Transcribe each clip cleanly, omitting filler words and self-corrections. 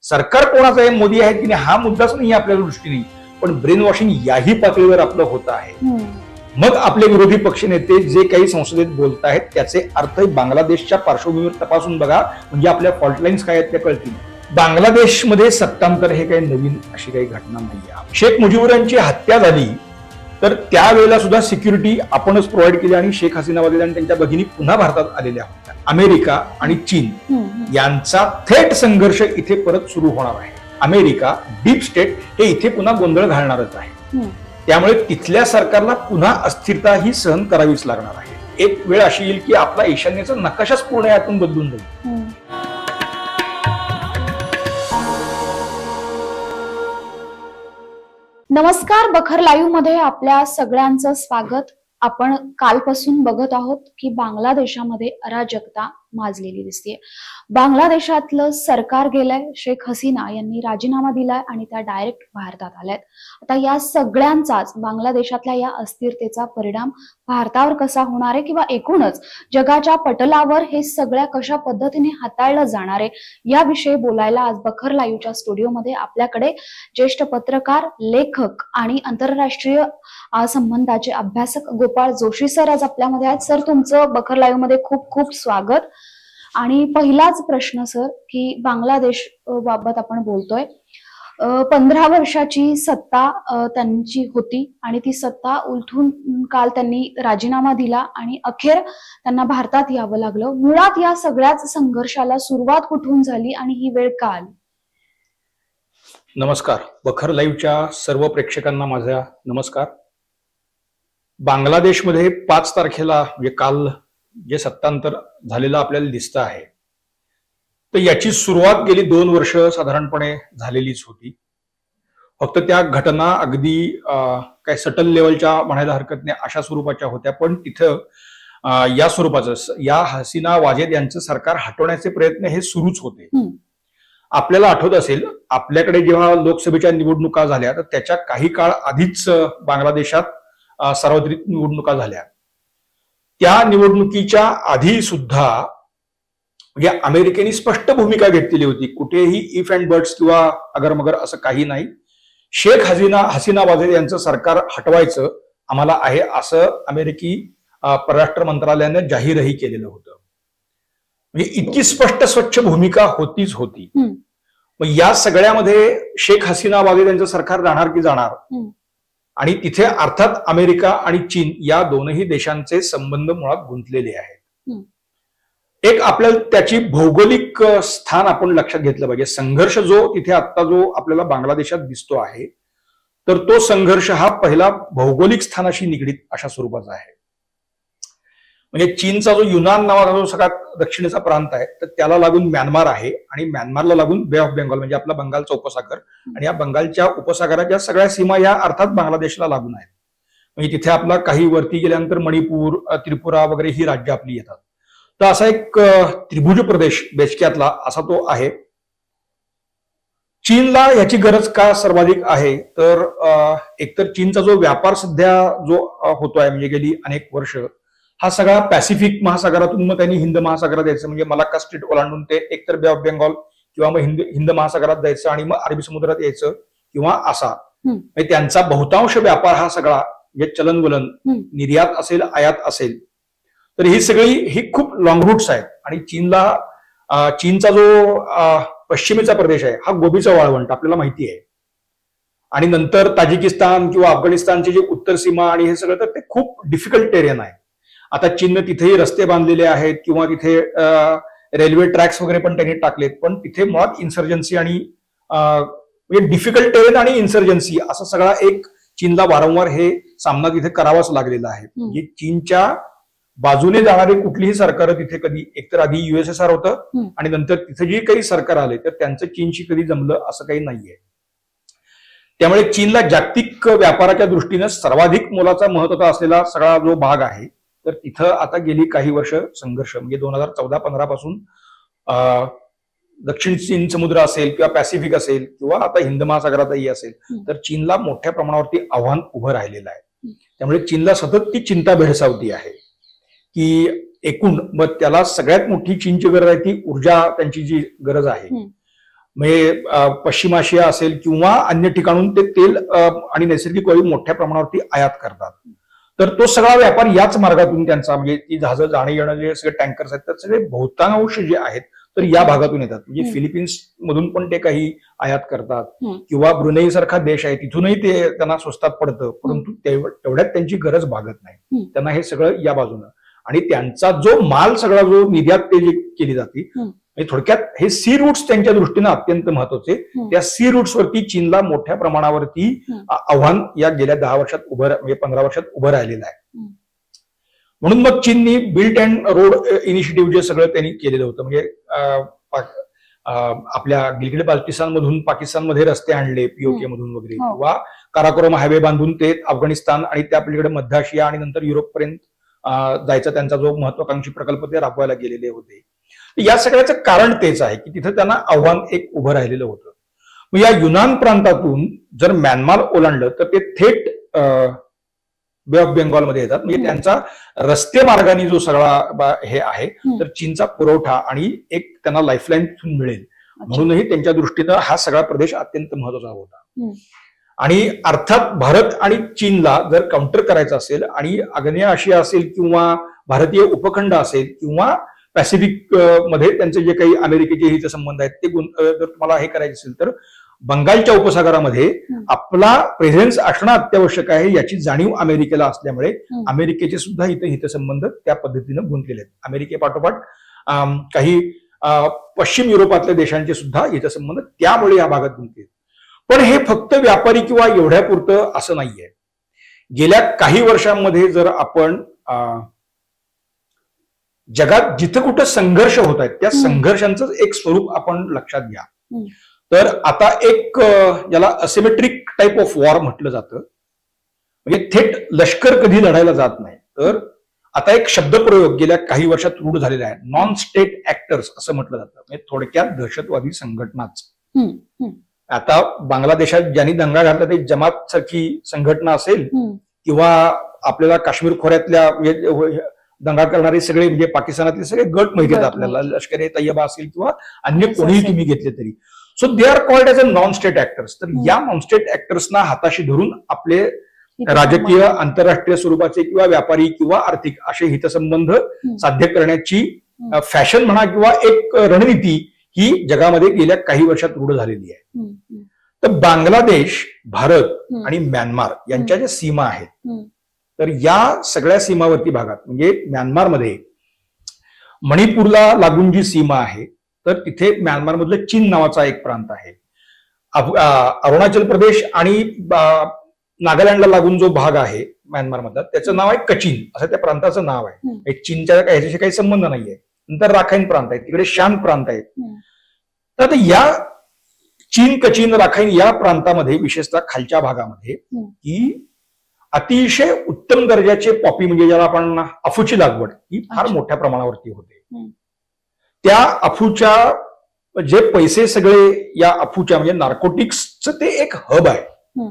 सरकार कोणाचं आहे, मोदी आहेत की नाही हा मुद्दाच नाही आपल्या दृष्टीने, पण ब्रेन वॉशिंग याही पातळीवर आपलं होत आहे. मग आपले विरोधी पक्षनेते जे काही संसदेत बोलत आहेत त्याचे अर्थ बांगलादेशच्या पार्श्वभूमीवर तपासून बघा, म्हणजे आपल्या फॉल्टलाईन्स काय आहेत त्या कळतील. बांगलादेशमध्ये सत्तांतर हे काही नवीन अशी काही घटना नाहीये. शेख मुजीबुर यांची हत्या झाली तर त्यावेळेला सुद्धा सिक्युरिटी आपणच प्रोव्हाइड केली आणि शेख हसीना आणि त्यांच्या भगिनी पुन्हा भारतात आलेल्या होत्या. अमेरिका आणि चीन यांचा थेट संघर्ष इथे परत सुरू होणार आहे. अमेरिका डीप स्टेट हे इथे पुन्हा गोंधळ घालणारच आहे. त्यामुळे तिथल्या सरकारला पुन्हा अस्थिरता ही सहन करावीच लागणार आहे. एक वेळ अशी येईल की आपला ईशान्येचा नकाशाच पूर्ण यातून बदलून जाईल. नमस्कार, बखर लाईव्ह मध्ये आपल्या सगळ्यांचं स्वागत. आपण कालपासून बघत आहोत की बांगलादेशामध्ये अराजकता माजलेली दिसते. बांगलादेशातलं सरकार गेलंय, शेख हसीना यांनी राजीनामा दिलाय आणि त्या डायरेक्ट भारतात आल्यात. आता या सगळ्यांचाच बांगलादेशातल्या या अस्थिरतेचा परिणाम भारतावर कसा होणार आहे किंवा एकूणच जगाच्या पटलावर हे सगळ्या कशा पद्धतीने हाताळलं जाणार आहे याविषयी बोलायला आज बखर लाईव्हच्या स्टुडिओमध्ये आपल्याकडे ज्येष्ठ पत्रकार, लेखक आणि आंतरराष्ट्रीय संबंधाचे अभ्यासक गोपाळ जोशी सर आज आपल्यामध्ये आहेत. सर, तुमचं बखर लाईव्ह मध्ये खूप खूप स्वागत. आणि पहिलाच प्रश्न सर, की बांगलादेश बाबत आपण बोलतोय. 15 वर्षाची सत्ता त्यांची होती आणि ती सत्ता उलथून काल त्यांनी राजीनामा दिला आणि अखेर त्यांना भारतात यावं लागलं. मुळात या सगळ्याच संघर्षाला सुरुवात कुठून झाली आणि ही वेळ का आली? नमस्कार, बखर लाईव्हच्या सर्व प्रेक्षकांना माझा नमस्कार. बांगलादेशमध्ये 5 तारखेला म्हणजे काल जे सत्तांतर झालेलं आपल्याला दिसतं आहे, तर याची सुरुवात गेली 2 वर्ष साधारणपणे झालेलीच होती. फक्त त्या घटना अगदी काय सटल लेवलच्या म्हणायला हरकत नाही अशा स्वरूपाच्या होत्या, पण तिथं या स्वरूपाचं या हसीना वाजेद यांचं सरकार हटवण्याचे प्रयत्न हे सुरूच होते. आपल्याला आठवत असेल, आपल्याकडे जेव्हा लोकसभेच्या निवडणुका झाल्या तर त्याच्या काही काळ आधीच बांगलादेशात सार्वत्रिक निवडणुका झाल्या. त्या निवडणुकीच्या आधी सुद्धा म्हणजे अमेरिकेने स्पष्ट भूमिका घेतलेली होती. कुठेही इफ अँड बट्स किंवा अगर मगर असं काही नाही. शेख हसीना वाजेद यांचं सरकार हटवायचं आम्हाला आहे असं अमेरिकी परराष्ट्र मंत्रालयाने जाहीरही केलेलं होतं. म्हणजे इतकी स्पष्ट स्वच्छ भूमिका होतीच होती. मग या सगळ्यामध्ये शेख हसीना वाजेद यांचं सरकार राहणार की जाणार, आणि तिथे अर्थात अमेरिका आणि चीन या दोनही देशांचे संबंध मुळात गुंतलेले आहेत. एक आपल्याला त्याची भौगोलिक स्थान आपण लक्षात घेतलं पाहिजे. संघर्ष जो तिथे आता जो आपल्याला बांगलादेशात दिसतो आहे, तर तो संघर्ष हा पहिला भौगोलिक स्थानाशी निगडीत अशा स्वरूपाचा आहे. म्हणजे चीनचा जो युनान नावाचा जो सगळ्यात दक्षिणेचा प्रांत आहे, तर त्याला लागून म्यानमार आहे आणि म्यानमारला लागून बे ऑफ बेंगॉल म्हणजे आपला बंगालचा उपसागर, आणि या बंगालच्या उपसागराच्या सगळ्या सीमा या अर्थात बांगलादेशला लागून आहेत. म्हणजे तिथे आपला काही वरती गेल्यानंतर मणिपूर, त्रिपुरा वगैरे ही राज्य आपली येतात. तर असा एक त्रिभुज प्रदेश बेचक्यातला असा तो आहे. चीनला याची गरज का सर्वाधिक आहे, तर एकतर चीनचा जो व्यापार सध्या जो होतोय म्हणजे गेली अनेक वर्ष, हा सगळा पॅसिफिक महासागरातून मग त्यांनी हिंद महासागरात जायचं, म्हणजे मलाक्का स्ट्रीट ओलांडून ते एकतर बे ऑफ बेंगॉल किंवा मग हिंद महासागरात जायचं आणि मग अरबी समुद्रात यायचं किंवा असा. म्हणजे त्यांचा बहुतांश व्यापार हा सगळा म्हणजे चलनवलन, निर्यात असेल, आयात असेल, तर ही सगळी ही खूप लॉंग रूट्स आहेत. आणि चीनचा जो पश्चिमेचा प्रदेश आहे हा गोबीचा वाळवंट आपल्याला माहिती आहे. आणि नंतर ताजिकिस्तान किंवा अफगाणिस्तानची जी उत्तर सीमा आणि हे सगळं, तर ते खूप डिफिकल्ट टेरियन आहे. आता चीनने तिथेही रस्ते बांधलेले आहेत किंवा तिथे रेल्वे ट्रॅक्स वगैरे पण त्यांनी टाकलेत, पण तिथे मुळात इन्सर्जन्सी आणि म्हणजे डिफिकल्ट टेरेन आणि इन्सर्जन्सी असा सगळा एक चीनला वारंवार हे सामना तिथे करावाच लागलेला आहे. म्हणजे चीनच्या बाजूने जाणारी कुठलीही सरकार तिथे कधी, एकतर आधी USSR होतं आणि नंतर तिथे जी काही सरकार आले तर त्यांचं चीनशी कधी जमलं असं काही नाहीये. त्यामुळे चीनला जागतिक व्यापाराच्या दृष्टीनं सर्वाधिक मोलाचा महत्त्वाचा असलेला सगळा जो भाग आहे, तर तिथं आता गेली काही वर्ष संघर्ष म्हणजे 2014-15 पासून दक्षिण चीन समुद्र असेल किंवा पॅसिफिक असेल किंवा आता हिंद महासागरातही असेल, तर चीनला मोठ्या प्रमाणावरती आव्हान उभं राहिलेलं आहे. त्यामुळे चीनला सतत ती चिंता भेडसावती आहे की एकूण मग त्याला सगळ्यात मोठी चीनची गरज आहे ती ऊर्जा, त्यांची जी गरज आहे. म्हणजे पश्चिम आशिया असेल किंवा अन्य ठिकाणून ते तेल आणि नैसर्गिक वायू मोठ्या प्रमाणावरती आयात करतात. तर तो सगळा व्यापार याच मार्गातून त्यांचा, म्हणजे ती जहाजं जाणं येणं जे सगळे टँकर्स आहेत तर सगळे बहुतांश जे आहेत तर या भागातून येतात. म्हणजे फिलिपिन्स मधून पण ते काही आयात करतात किंवा ब्रुनेई सारखा देश आहे तिथूनही ते त्यांना स्वस्तात पडतं, परंतु तेवढ्यात त्यांची गरज भागत नाही. त्यांना हे सगळं या बाजूनं, आणि त्यांचा जो माल सगळा जो निर्यात ते जी केली जाते, थोडक्यात हे सी रूट्स त्यांच्या दृष्टीनं अत्यंत महत्वाचे. त्या सी रूट्स वरती चीनला मोठ्या प्रमाणावरती आव्हान या गेल्या 10 वर्षात म्हणजे 15 वर्षात उभं राहिलेलं आहे. म्हणून मग चीननी बिल्ट अँड रोड इनिशिएटिव्ह जे सगळं त्यांनी केलेलं होतं, म्हणजे आपल्या गिलगिट बाल्टिस्तान मधून पाकिस्तानमध्ये रस्ते आणले पीओके मधून वगैरे, किंवा काराकोरम हायवे बांधून ते अफगाणिस्तान आणि त्या पलीकडे मध्य आशिया आणि नंतर युरोपपर्यंत जायचा त्यांचा जो महत्वाकांक्षी प्रकल्प ते राबवायला गेलेले होते. या सगळ्याचं कारण तेच आहे की तिथं त्यांना आव्हान एक उभं राहिलेलं होतं. मग या युनान प्रांतातून जर म्यानमार ओलांडलं तर ते थेट बे ऑफ बेंगॉलमध्ये येतात. म्हणजे त्यांचा रस्ते मार्गाने जो सगळा हे आहे तर चीनचा पुरवठा आणि एक त्यांना लाईफलाईन तिथून मिळेल, म्हणूनही त्यांच्या दृष्टीनं हा सगळा प्रदेश अत्यंत महत्वाचा होता. आणि अर्थात भारत आणि चीनला जर काउंटर करायचं असेल आणि आग्नेय आशिया असेल किंवा भारतीय उपखंड असेल किंवा पॅसिफिक मध्ये त्यांचे जे काही अमेरिकेचे हितसंबंध आहेत ते जर तुम्हाला हे करायचे असेल तर बंगालच्या उपसागरामध्ये आपला प्रेझेन्स असणं अत्यावश्यक आहे याची जाणीव अमेरिकेला असल्यामुळे अमेरिकेचे सुद्धा इथं हितसंबंध त्या पद्धतीनं गुंतलेले आहेत. अमेरिकेपाठोपाठ काही पश्चिम युरोपातल्या देशांचे सुद्धा हितसंबंध त्यामुळे या भागात गुंतले. पण हे फक्त व्यापारी किंवा एवढ्यापुरतं असं नाहीये. गेल्या काही वर्षांमध्ये जर आपण जगात जिथं कुठं संघर्ष होत आहेत त्या संघर्षांचं एक स्वरूप आपण लक्षात घ्या. तर आता एक ज्याला असिमेट्रिक टाइप ऑफ वॉर म्हटलं जातं, म्हणजे थेट लष्कर कधी लढायला जात नाही, तर आता एक शब्दप्रयोग गेल्या काही वर्षात रूढ झालेला आहे, नॉन स्टेट ऍक्टर्स असं म्हटलं जातं. म्हणजे थोडक्यात दहशतवादी संघटनाच. आता बांगलादेशात ज्यांनी दंगा घातला ते जमात सारखी संघटना असेल किंवा आपल्याला काश्मीर खोऱ्यातल्या दंगा करणारे सगळे म्हणजे पाकिस्तानातले सगळे गट माहिती आहेत आपल्याला, लष्कर ए तय्यबा असेल किंवा अन्य कोणीही तुम्ही घेतले तरी. So they are called as a non state actors. तर या नॉन स्टेट ऍक्टर्सना हाताशी धरून आपले राजकीय आंतरराष्ट्रीय स्वरूपाचे किंवा व्यापारी किंवा आर्थिक असे हितसंबंध साध्य करण्याची फॅशन म्हणा किंवा एक रणनीती ही जगामध्ये गेल्या काही वर्षात रूढ झालेली आहे. तर बांगलादेश, भारत आणि म्यानमार यांच्या ज्या सीमा आहेत तर या सगळ्या सीमावर्ती भागात म्हणजे म्यानमारमध्ये मणिपूरला लागून जी सीमा आहे तर तिथे म्यानमारमधलं चीन नावाचा एक प्रांत आहे. अरुणाचल प्रदेश आणि नागालँडला लागून जो भाग आहे म्यानमारमधला त्याचं नाव आहे कचिन, असं त्या प्रांताचं नाव आहे. चीनच्या ह्याच्याशी काही संबंध नाहीये. नंतर राखाईन प्रांत आहे, तिकडे शान प्रांत आहे. तर आता या चीन, कचिन, राखाईन या प्रांतामध्ये विशेषतः खालच्या भागामध्ये की अतिशय उत्तम दर्जाचे पॉपी म्हणजे ज्याला आपण अफूची लागवड ही फार मोठ्या प्रमाणावरती होते. त्या अफूच्या जे पैसे सगळे या अफूच्या म्हणजे नार्कोटिक्सचं ते एक हब आहे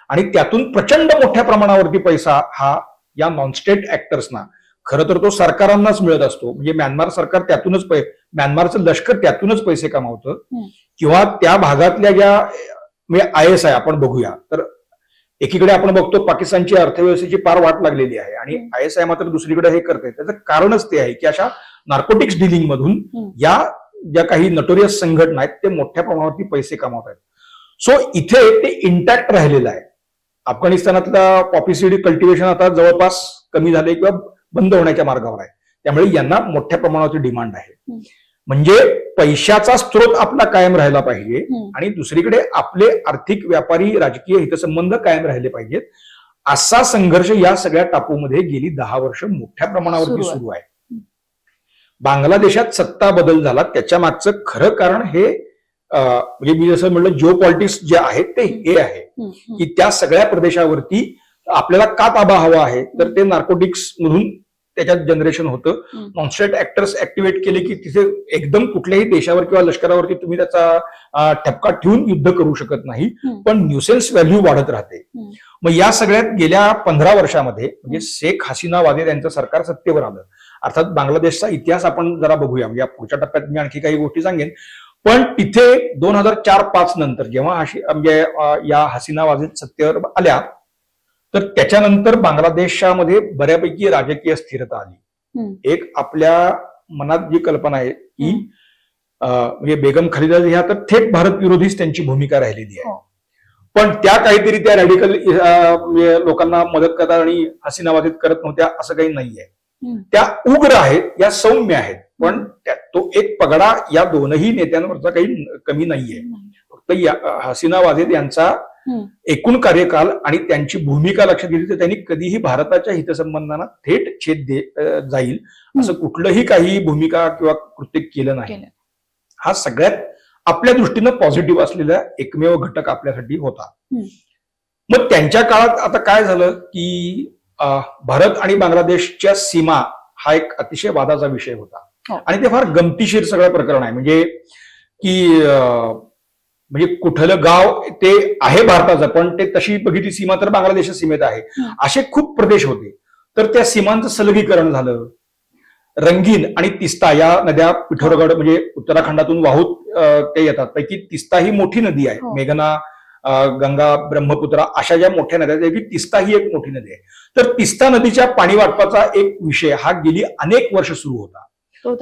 आणि त्यातून प्रचंड मोठ्या प्रमाणावरती पैसा हा या नॉन स्टेट ऍक्टर्सना, खरं तर तो सरकारांनाच मिळत असतो. म्हणजे म्यानमार सरकार त्यातूनच म्यानमारचं लष्कर त्यातूनच पैसे कमावतं किंवा त्या भागातल्या ज्या म्हणजे ISI आपण बघूया तर एकीकडे आपण बघतो पाकिस्तानची अर्थव्यवस्थेची फार वाट लागलेली आहे आणि ISI मात्र दुसरीकडे हे करते. त्याचं कारणच ते आहे की अशा नार्कोटिक्स डिलिंग मधून या ज्या काही नटोरियस संघटना आहेत ते मोठ्या प्रमाणावरती पैसे कमावत आहेत. सो इथे ते इंटॅक्ट राहिलेलं आहे. अफगाणिस्तानातलं पॉपी सीड कल्टिव्हेशन आता जवळपास कमी झाले किंवा बंद होण्याच्या मार्गावर आहे. त्यामुळे यांना मोठ्या प्रमाणावरती डिमांड आहे. म्हणजे पैशाचा स्रोत आपला कायम राहिला पाहिजे आणि दुसरीकडे आपले आर्थिक, व्यापारी, राजकीय हितसंबंध कायम राहिले पाहिजेत. असा संघर्ष या सगळ्या टापूमध्ये गेली 10 वर्ष मोठ्या प्रमाणावरती सुरू आहे. बांगलादेशात सत्ता बदल झाला त्याच्या मागचं खरं कारण हे म्हणजे मी जसं म्हणलं जिओ पॉलिटिक्स जे आहे ते हे आहे की त्या सगळ्या प्रदेशावरती आपल्याला का ताबा हवा आहे तर ते नार्कोटिक्स मधून त्याच्यात जनरेशन होतं. नॉनस्टेट ऍक्टर्स ऍक्टिव्हेट केले की तिथे एकदम कुठल्याही देशावर किंवा लष्करावरती तुम्ही त्याचा ठपका ठेवून युद्ध करू शकत नाही, पण न्यूसेन्स व्हॅल्यू वाढत राहते. मग या सगळ्यात गेल्या 15 वर्षामध्ये म्हणजे शेख हसीना वादे त्यांचं सरकार सत्तेवर आलं. अर्थात बांगलादेशचा इतिहास आपण जरा बघूया, म्हणजे पुढच्या टप्प्यात मी आणखी काही गोष्टी सांगेन. पण तिथे 2004-05 नंतर जेव्हा म्हणजे या हसीना वाजेद सत्तेवर आल्या, तर त्याच्यानंतर बांगलादेशामध्ये बऱ्यापैकी राजकीय स्थिरता आली. एक आपल्या मनात जी कल्पना आहे की म्हणजे बेगम खालिदा जिया तर थेट भारत विरोधीच त्यांची भूमिका राहिलेली आहे. पण त्या काहीतरी त्या रॅडिकल लोकांना मदत करतात आणि हसीना वाजेद करत नव्हत्या असं काही नाहीये. त्या उग्र आहेत, या सौम्य आहेत, पण तो एक पगडा या दोनही नेत्यांवरचा काही कमी नाहीये. फक्त हसीना वाजेद यांचा एकूण कार्यकाल आणि त्यांची भूमिका लक्षात घेतली तर त्यांनी कधीही भारताच्या हितसंबंधांना थेट छेद जाईल असं कुठलंही काही भूमिका किंवा कृत्य केलं नाही. हा सगळ्यात आपल्या दृष्टीनं पॉझिटिव्ह असलेला एकमेव घटक आपल्यासाठी होता. मग त्यांच्या काळात आता काय झालं की भारत आणि बांगलादेशच्या सीमा हा एक अतिशय वादाचा विषय होता आणि ते फार गमतीशीर सगळं प्रकरण आहे. म्हणजे की म्हणजे कुठलं गाव ते आहे भारताचं पण ते तशी बघितली सीमा तर बांगलादेशच्या सीमेत आहे. असे खूप प्रदेश होते. तर त्या सीमांचं सलगीकरण झालं. रंगीन आणि तिस्ता या नद्या पिठोरगड म्हणजे उत्तराखंडातून वाहून ते येतात. पैकी तिस्ता ही मोठी नदी आहे. मेघना, गंगा, ब्रह्मपुत्रा अशा ज्या मोठ्या नद्या आहेत तिस्ता ही एक मोठी नदी आहे. तर तिस्ता नदीच्या पाणी वाटपाचा एक विषय हा गेली अनेक वर्ष सुरू होता.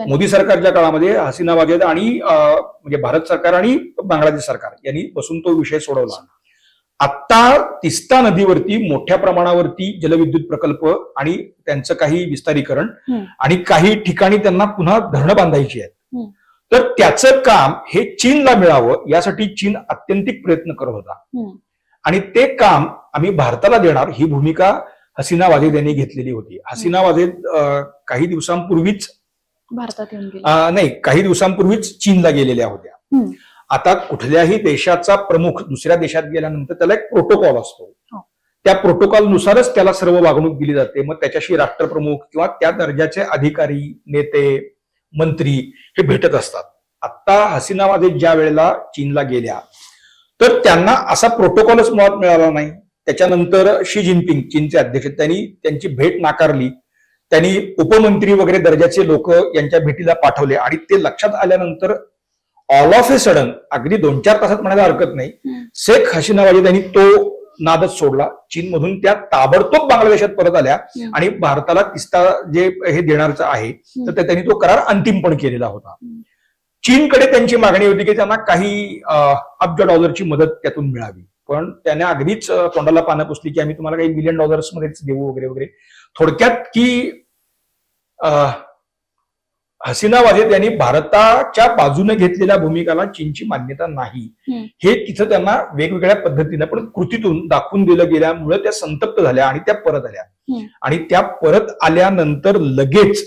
मोदी सरकारच्या काळामध्ये हसीना वाजेद आणि म्हणजे भारत सरकार आणि बांगलादेश सरकार यांनी बसून तो विषय सोडवला. आता तिस्ता नदीवरती मोठ्या प्रमाणावरती जलविद्युत प्रकल्प आणि त्यांचं काही विस्तारीकरण आणि काही ठिकाणी त्यांना पुन्हा धरणं बांधायची आहेत. तर त्याचं काम हे चीनला मिळावं यासाठी चीन अत्यंतिक प्रयत्न करत होता आणि ते काम आम्ही भारताला देणार ही भूमिका हसीना वाजेद यांनी घेतलेली होती. हसीना वाजेद काही दिवसांपूर्वीच भारतात येऊन नाही काही दिवसांपूर्वीच चीनला गेलेल्या होत्या. आता कुठल्याही देशाचा प्रमुख दुसऱ्या देशात गेल्यानंतर त्याला एक प्रोटोकॉल असतो. त्या प्रोटोकॉलनुसारच त्याला सर्व वागणूक दिली जाते. मग त्याच्याशी राष्ट्रप्रमुख किंवा त्या दर्जाचे अधिकारी, नेते, मंत्री हे भेटत असतात. आता हसीना वाजेद ज्या वेळेला चीनला गेल्या तर त्यांना असा प्रोटोकॉलच मुळात मिळाला नाही. त्याच्यानंतर शी जिनपिंग चीनचे अध्यक्ष त्यांनी त्यांची भेट नाकारली. त्यांनी उपमंत्री वगैरे दर्जाचे लोक यांच्या भेटीला पाठवले आणि ते लक्षात आल्यानंतर ऑल ऑफ ए सडन अगदी 2-4 तासात म्हणायला हरकत नाही शेख हसीना वाजेद यांनी तो नादच सोडला. चीनमधून त्या ताबडतोब बांगलादेशात परत आल्या आणि भारताला तिस्ता जे हे देणारच आहे तर त्यांनी तो करार अंतिम पण केलेला होता. चीनकडे त्यांची मागणी होती की त्यांना काही अब्ज डॉलरची मदत त्यातून मिळावी. पण त्याने अगदीच तोंडाला पानं पुसली की आम्ही तुम्हाला काही $1 बिलियन मध्येच देऊ वगैरे वगैरे. थोडक्यात की हसीना वाजेद यांनी भारताच्या बाजूने घेतलेल्या भूमिकाला चीनची मान्यता नाही हे तिथं त्यांना वेगवेगळ्या पद्धतीने पण कृतीतून दाखवून दिलं गेल्यामुळे त्या संतप्त झाल्या आणि त्या परत आल्या. आणि त्या परत आल्यानंतर लगेच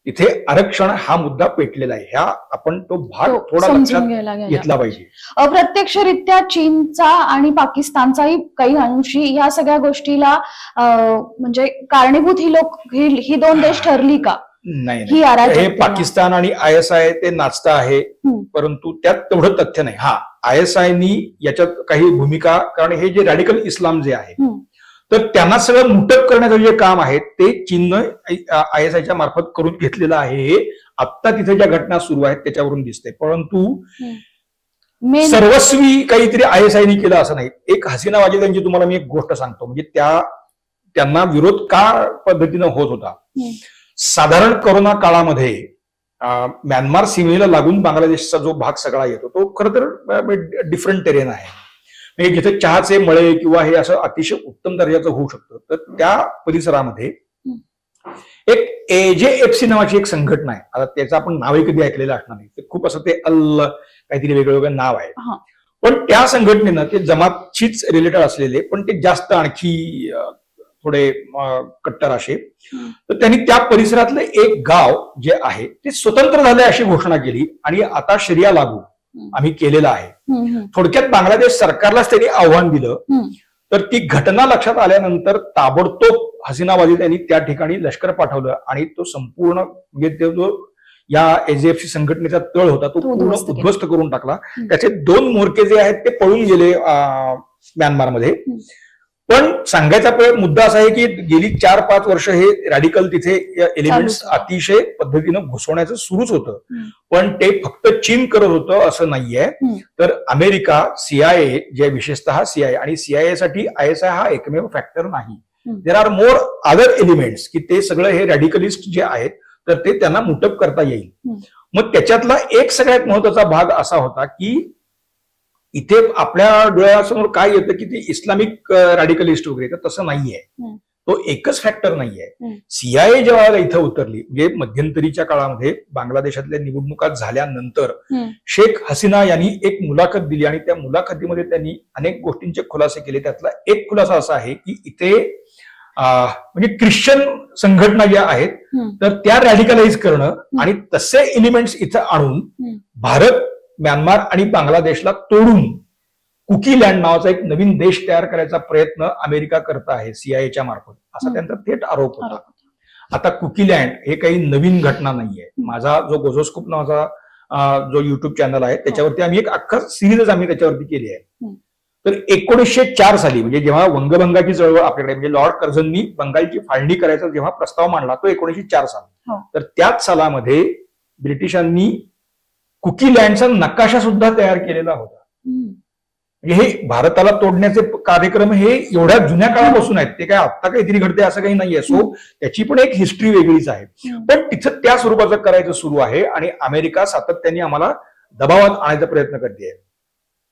इथे आरक्षण हा मुद्दा पेटलेला आहे. ह्या आपण तो भाग थोडा लक्षात घेतला पाहिजे. अप्रत्यक्षरित्या चीनचा आणि पाकिस्तानचाही काही अंशी ह्या सगळ्या गोष्टीला म्हणजे कारणीभूत ही दोन देश ठरली का? नाही, हे पाकिस्तान आणि ISI ते नाचतं आहे परंतु त्यात तेवढं तथ्य नाही. हा ISIनी याच्यात काही भूमिका, कारण हे जे रॅडिकल इस्लाम जे आहे तर त्यांना सगळं मुटक करण्याचं जे काम आहे ते चीननं ISIच्या मार्फत करून घेतलेलं आहे. हे आत्ता तिथे ज्या घटना सुरू आहेत त्याच्यावरून दिसते. परंतु सर्वस्वी काहीतरी ISIनी केलं असं नाही. एक हसीना वाजेद यांची तुम्हाला मी एक गोष्ट सांगतो. म्हणजे त्यांना विरोध का पद्धतीनं होत होता. साधारण कोरोना काळामध्ये म्यानमार सीमेला लागून बांगलादेशचा जो भाग सगळा येतो तो खरं तर डिफरंट टेरेन आहे. म्हणजे जिथे चहाचे मळे किंवा हे असं अतिशय उत्तम दर्जाचं होऊ शकतं. तर त्या परिसरामध्ये एक AJFC नावाची एक संघटना आहे. आता त्याचं आपण नावही कधी ऐकलेलं असणार नाही. ते खूप असं ते काहीतरी वेगळं नाव आहे. पण त्या संघटनेनं ते जमातशीच रिलेटेड असलेले पण ते जास्त आणखी थोडे कट्टर असे. तर त्यांनी त्या परिसरातलं एक गाव जे आहे ते स्वतंत्र झालंय अशी घोषणा केली आणि आता शरिया लागू आम्ही केलेला आहे. थोडक्यात बांगलादेश सरकारलाच त्यांनी आव्हान दिलं. तर ती घटना लक्षात आल्यानंतर ताबडतोब हसीना वाजेद यांनी त्या ठिकाणी लष्कर पाठवलं आणि तो संपूर्ण म्हणजे जो या AJFC संघटनेचा तळ होता तो पूर्ण उद्ध्वस्त करून टाकला. त्याचे 2 म्होरके जे आहेत ते पळून गेले म्यानमारमध्ये. पण सांगायचा मुद्दा असा आहे की गेली 4-5 वर्ष हे रॅडिकल तिथे एलिमेंट्स अतिशय पद्धतीनं घुसवण्याचं सुरूच होतं. पण ते फक्त चीन करत होतं असं नाहीये. तर अमेरिका, CIA, जे विशेषतः CIA आणि CIA साठी ISI हा एकमेव फॅक्टर नाही. There are more other elements की ते सगळं हे रॅडिकलिस्ट जे आहेत तर ते त्यांना मुटप करता येईल. मग त्याच्यातला एक सगळ्यात महत्वाचा भाग असा होता की इथे आपल्या डोळ्यासमोर काय येतं की ते इस्लामिक रॅडिकलिस्ट वगैरे, तर तसं नाहीये. तो एकच फॅक्टर नाहीये. CIA जेव्हा इथं उतरली, म्हणजे मध्यंतरीच्या काळामध्ये बांगलादेशातल्या निवडणुका झाल्यानंतर शेख हसीना यांनी एक मुलाखत दिली आणि त्या मुलाखतीमध्ये त्यांनी अनेक गोष्टींचे खुलासे केले. त्यातला एक खुलासा असा आहे की इथे म्हणजे ख्रिश्चन संघटना ज्या आहेत तर त्या रॅडिकलाइज करणं आणि तसे एलिमेंट्स इथं आणून भारत, म्यानमार आणि बांगलादेशला तोडून कुकी लँड नावाचा एक नवीन देश तयार करायचा प्रयत्न अमेरिका करत आहे CIAच्या मार्फत, असा त्यांचा थेट आरोप होता. आता कुकी लँड हे काही नवीन घटना नाहीये. माझा जो गोझोस्कोप नावाचा जो युट्यूब चॅनल आहे त्याच्यावरती आम्ही एक अख्खा सिरीजच आम्ही त्याच्यावरती केली आहे. तर 1904 साली म्हणजे जेव्हा वंगभंगाची चळवळ आपल्याकडे, म्हणजे लॉर्ड कर्झननी बंगालची फाळणी करायचा जेव्हा प्रस्ताव मांडला तो 1904 साल, तर त्याच सालामध्ये ब्रिटिशांनी कुकी लँडचा नकाशा सुद्धा तयार केलेला होता. म्हणजे हे भारताला तोडण्याचे कार्यक्रम हे एवढ्या जुन्या काळापासून आहेत, ते काय आत्ता काहीतरी घडते असं काही नाहीये. सो त्याची पण एक हिस्ट्री वेगळीच आहे. पण तिथं त्या स्वरूपाचं करायचं सुरू आहे आणि अमेरिका सातत्याने आम्हाला दबावात आणायचा प्रयत्न करते.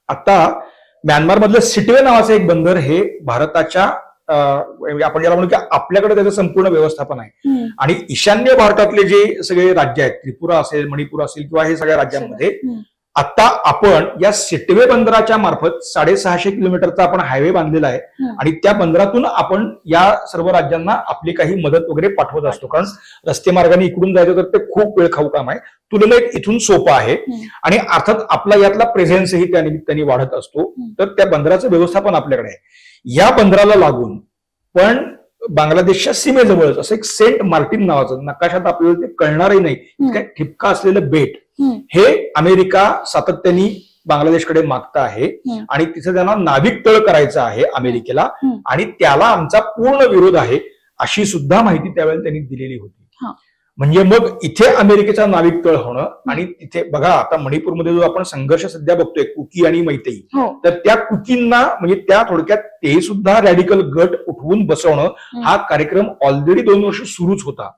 आता म्यानमार मधलं सिटवे नावाचं एक बंदर हे भारताच्या आपण ज्याला म्हणू की आपल्याकडे त्याचं संपूर्ण व्यवस्थापन आहे आणि ईशान्य भारतातले जे सगळे राज्य आहेत, त्रिपुरा असेल, मणिपूर असेल किंवा हे सगळ्या राज्यांमध्ये आता आपण या सिटवे बंदराच्या मार्फत 650 किलोमीटरचा आपण हायवे बांधलेला आहे आणि त्या बंदरातून आपण या सर्व राज्यांना आपली काही मदत वगैरे पाठवत असतो. कारण रस्ते मार्गाने इकडून जायचं तर ते खूप वेळ खाऊ काम आहे, तुलनेत इथून सोपं आहे आणि अर्थात आपला यातला प्रेझेन्सही त्या निमित्ताने वाढत असतो. तर त्या बंदराचं व्यवस्थापन आपल्याकडे आहे. या बंदराला लागून पण बांगलादेशच्या सीमेजवळच असं एक सेंट मार्टिन नावाचं, नकाशात आपल्याला ते कळणारही नाही, काय ठिपका असलेलं बेट हे अमेरिका सातत्याने बांगलादेशकडे मागतं आहे आणि तिथे त्यांना नाविक तळ करायचं आहे अमेरिकेला आणि त्याला आमचा पूर्ण विरोध आहे अशी सुद्धा माहिती त्यावेळेला त्यांनी दिलेली होती. म्हणजे मग इथे अमेरिकेचा नाविक तळ होणं आणि तिथे बघा आता मणिपूरमध्ये जो आपण संघर्ष सध्या बघतोय कुकी आणि मैतेई, तर त्या कुकींना म्हणजे त्या थोडक्यात ते सुद्धा रॅडिकल गट उठवून बसवणं हा कार्यक्रम ऑलरेडी 2 वर्ष सुरूच होता.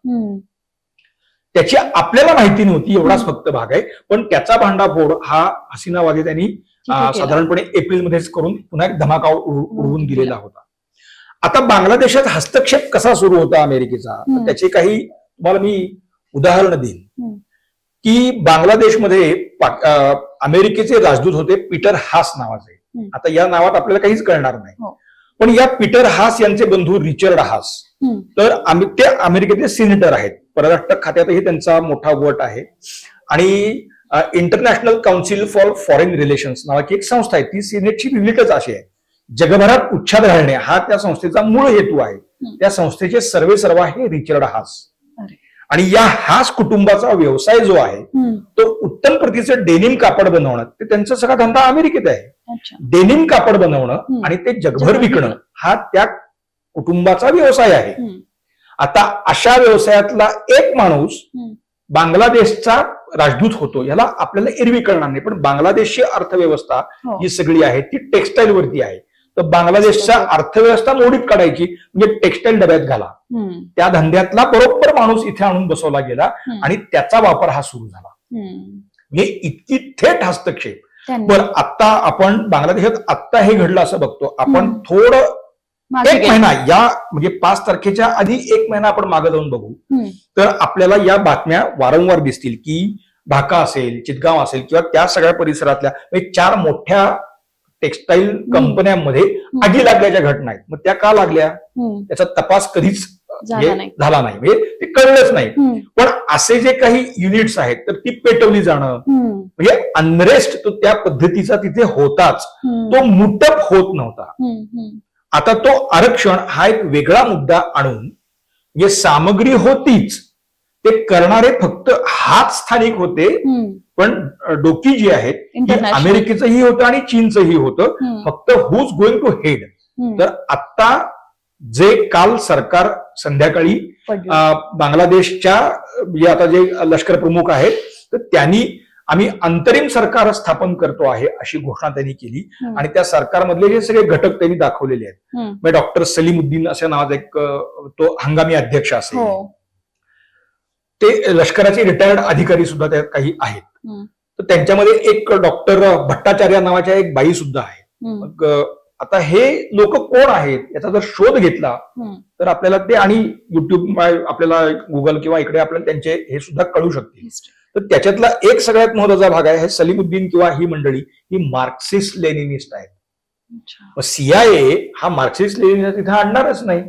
त्याची आपल्याला माहिती नव्हती, एवढाच फक्त भाग आहे. पण त्याचा भांडाफोड हा हसीनावादी त्यांनी साधारणपणे एप्रिलमध्येच करून पुन्हा एक धमाका उडवून दिलेला होता. आता बांगलादेशात हस्तक्षेप कसा सुरू होता अमेरिकेचा, त्याचे काही तुम्हाला मी उदाहरण देईन की बांगलादेशमध्ये अमेरिकेचे राजदूत होते पीटर हास नावाचे. आता या नावात आपल्याला काहीच कळणार नाही, पण या पीटर हास यांचे बंधू रिचर्ड हास, तर ते अमेरिकेचे सिनेटर आहेत. परराष्ट्र खात्यातही त्यांचा मोठा गट आहे आणि international council for foreign relations नावाची एक संस्था आहे. ती सिनेटची विविधच अशी आहे. जगभरात उच्छाद घालणे हा त्या संस्थेचा मूळ हेतू आहे. त्या संस्थेचे सर्वेसर्वा हे रिचर्ड हास आणि या हास कुटुंबाचा व्यवसाय जो आहे तो उत्तम प्रतीचं डेनिम कापड बनवणं, ते त्यांचा सगळा धंदा अमेरिकेत आहे. डेनिम कापड बनवणं आणि ते जगभर विकणं हा त्या कुटुंबाचा व्यवसाय आहे. आता अशा व्यवसायातला एक माणूस बांगलादेशचा राजदूत होतो, याला आपल्याला एरवी कळणार नाही, पण बांगलादेशची अर्थव्यवस्था ही सगळी आहे ती टेक्स्टाईल वरती आहे. तर बांगलादेशच्या अर्थव्यवस्था मोडीत काढायची म्हणजे टेक्स्टाईल डब्यात घाला, त्या धंद्यातला बरोबर माणूस इथे आणून बसवला गेला आणि त्याचा वापर हा सुरू झाला. म्हणजे इतकी थेट हस्तक्षेप. बरं, आता आपण बांगलादेशात आत्ता हे घडलं असं बघतो आपण. थोडं 1 महिना या म्हणजे 5 तारखेच्या आधी 1 महिना आपण मागे जाऊन बघू तर आपल्याला या बातम्या वारंवार दिसतील की ढाका असेल, चितगाव असेल किंवा त्या सगळ्या परिसरातल्या 4 मोठ्या टेक्स्टाईल कंपन्यांमध्ये आगी लागल्याच्या घटना आहेत. मग त्या का लागल्या त्याचा तपास कधीच झाला नाही, म्हणजे ते कळलंच नाही. पण असे जे काही युनिट्स आहेत तर ती पेटवली जाणं म्हणजे अनरेस्ट तो त्या पद्धतीचा तिथे होताच, तो मुटप होत नव्हता. आता तो आरक्षण हा एक वेगळा मुद्दा आणून म्हणजे सामग्री होतीच, ते करणारे फक्त हाच स्थानिक होते, पण डोकी जी आहेत ती अमेरिकेचंही होतं आणि चीनचंही होतं. फक्त हुज गोइंग टू हेड तर आता जे काल सरकार संध्याकाळी बांगलादेशच्या म्हणजे आता जे लष्कर प्रमुख आहेत तर त्यांनी आम्ही अंतरिम सरकार स्थापन करतो आहे अशी घोषणा त्यांनी केली आणि त्या सरकारमधले जे सगळे घटक त्यांनी दाखवलेले आहेत. डॉक्टर सलीमुद्दीन अशा नावाचा एक तो हंगामी अध्यक्ष असेल, ते लष्कराचे रिटायर्ड अधिकारी सुद्धा त्यात काही आहेत. तर त्यांच्यामध्ये एक डॉक्टर भट्टाचार्य नावाच्या एक बाई सुद्धा आहे. मग आता हे लोक कोण आहेत याचा जर शोध घेतला तर आपल्याला ते आणि युट्यूब आपल्याला गुगल किंवा इकडे आपल्याला त्यांचे हे सुद्धा कळू शकतील. तर त्याच्यातला एक सगळ्यात महत्वाचा भाग आहे, हे सलीमुद्दीन किंवा ही मंडळी ही मार्क्सिस्ट लेनिनिस्ट आहेत. CIA हा मार्क्सिस्ट लेनिनिस्ट तिथे आणणारच नाही.